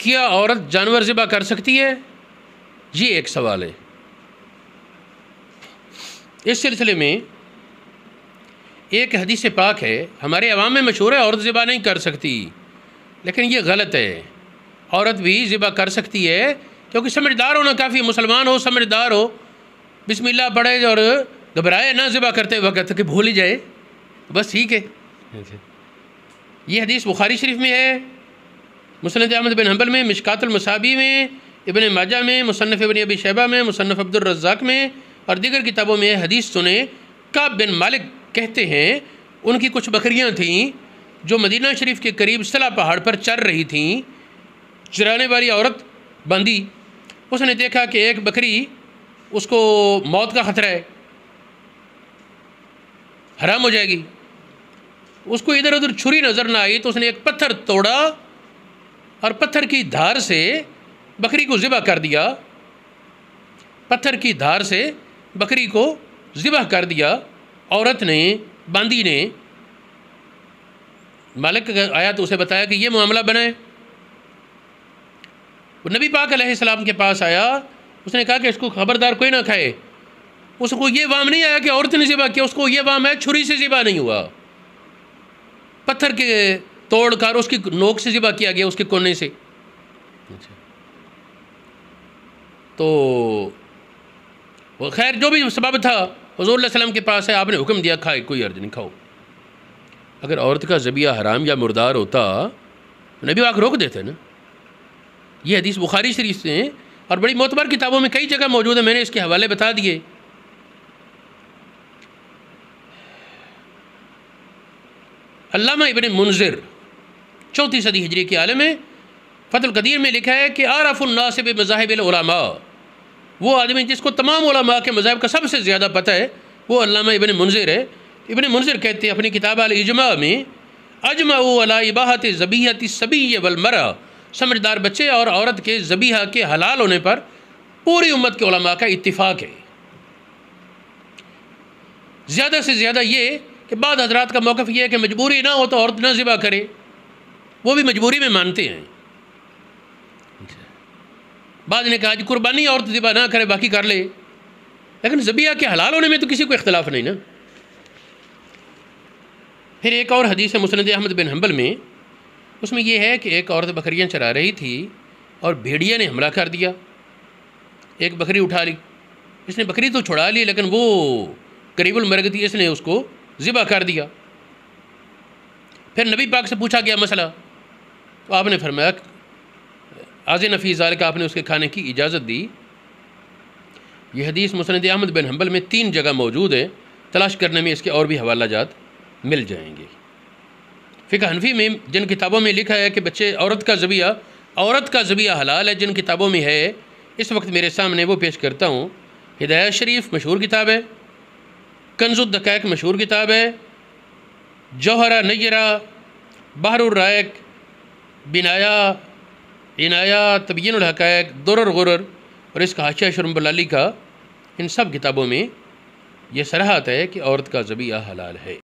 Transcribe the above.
کیا عورت جانور ذبح کر سکتی ہے؟ یہ ایک سوال ہے۔ اس سلسلے میں ایک حدیث پاک ہے، ہمارے عوام میں مشہور ہے عورت ذبح نہیں کر سکتی، لیکن یہ غلط ہے۔ عورت بھی ذبح کر سکتی ہے، کیونکہ سمجھدار ہونا کافی، مسلمان ہو، سمجھدار ہو، بسم اللہ پڑھے اور گھبرائے نہ ذبح کرتے وقت کہ بھول ہی جائے، بس ٹھیک ہے۔ یہ حدیث بخاری شریف میں ہے، مسند احمد بن حنبل میں، مشکات المصابیح میں، ابن ماجہ میں، مصنف ابن ابی شیبہ میں، مصنف عبد الرزاق میں اور دیگر کتابوں میں حدیث سنیں۔ کعب بن مالک کہتے ہیں ان کی کچھ بکریاں تھیں جو مدینہ شریف کے قریب صلا پہاڑ پر چر رہی تھیں۔ چرانے والی عورت بندی، اس نے دیکھا کہ ایک بکری اس کو موت کا خطرہ ہے، حرام ہو جائے گی۔ اس کو ادھر ادھر چھری نظر نہ آئی تو اس نے ایک پتھر توڑا اور پتھر کی دھار سے بکری کو ذبح کر دیا۔ پتھر کی دھار سے بکری کو ذبح کر دیا۔ عورت نے، باندی نے، مالک آیا تو اسے بتایا کہ یہ معاملہ بنا ہے۔ وہ نبی پاک علیہ السلام کے پاس آیا، اس نے کہا کہ اس کو خبردار کوئی نہ کھائے۔ اس کو یہ وام نہیں آیا کہ عورت نے ذبح کیا، اس کو یہ وام ہے چھری سے ذبح نہیں ہوا، پتھر کے توڑ کر اس کی نوک سے ذبح کیا گیا، اس کے کونے سے۔ تو وہ خیر جو بھی سبب تھا، حضور علیہ السلام کے پاس ہے، آپ نے حکم دیا کھائے، کوئی عرض نہیں، کھاؤ۔ اگر عورت کا ذبیحہ حرام یا مردار ہوتا تو نبی پاک روک دیتے نا۔ یہ حدیث بخاری شریف سے ہیں اور بڑی معتبر کتابوں میں کئی جگہ موجود ہے، میں نے اس کے حوالے بتا دیے۔ علامہ ابن منذر 34 صدی ہجری کے عالم ہے، فتح القدیر میں لکھا ہے کہ عارف الناس بمذاہب العلماء، وہ آدمی جس کو تمام علماء کے مذاہب کا سب سے زیادہ پتہ ہے، وہ علامہ ابن منذر ہے۔ ابن منذر کہتے ہیں اپنی کتاب الاجماع میں، اجمعوا علی اباحۃ ذبیحۃ الصبی والمرأۃ، سمجھدار بچے اور عورت کے ذبیحہ کے حلال ہونے پر پوری امت کے علماء کا اتفاق ہے۔ زیادہ سے زیادہ یہ کہ بعض حضرات کا موقف یہ ہے کہ مجبوری نہ ہو تو عورت نہ ذبح کرے، وہ بھی مجبوری میں مانتے ہیں۔ بعض نے کہا جی قربانی عورت ذبح نہ کرے باقی کر لے، لیکن ذبیحہ کے حلال ہونے میں تو کسی کو اختلاف نہیں نا۔ پھر ایک اور حدیث ہے مسند احمد بن حنبل میں، اس میں یہ ہے کہ ایک عورت بکریاں چرا رہی تھی اور بھیڑیا نے حملہ کر دیا، ایک بکری اٹھا لی، اس نے بکری تو چھڑا لی لیکن وہ قریب المرگ تھی، اس نے اس کو ذبح کر دیا۔ پھر نبی پاک سے پوچھا گیا مسئلہ، تو آپ نے فرمایا آذن فی ذالک، آپ نے اس کے کھانے کی اجازت دی۔ یہ حدیث مسند احمد بن حنبل میں 3 جگہ موجود ہے، تلاش کرنے میں اس کے اور بھی حوالہ جات مل جائیں گے۔ فقہ حنفی میں جن کتابوں میں لکھا ہے کہ بچے عورت کا ذبیحہ حلال ہے، جن کتابوں میں ہے اس وقت میرے سامنے وہ پیش کرتا ہوں۔ ہدایہ شریف مشہور کتاب ہے، کنز الدقائق مشہور کتاب ہے، جوہرہ نیرہ، بحر الرائق، بنایا، عنایہ، تبیین الحقائق، درر غرر اور اس کا حاشیہ شرم بلالی کا، ان سب کتابوں میں یہ صراحت ہے کہ عورت کا ذبیحہ حلال ہے۔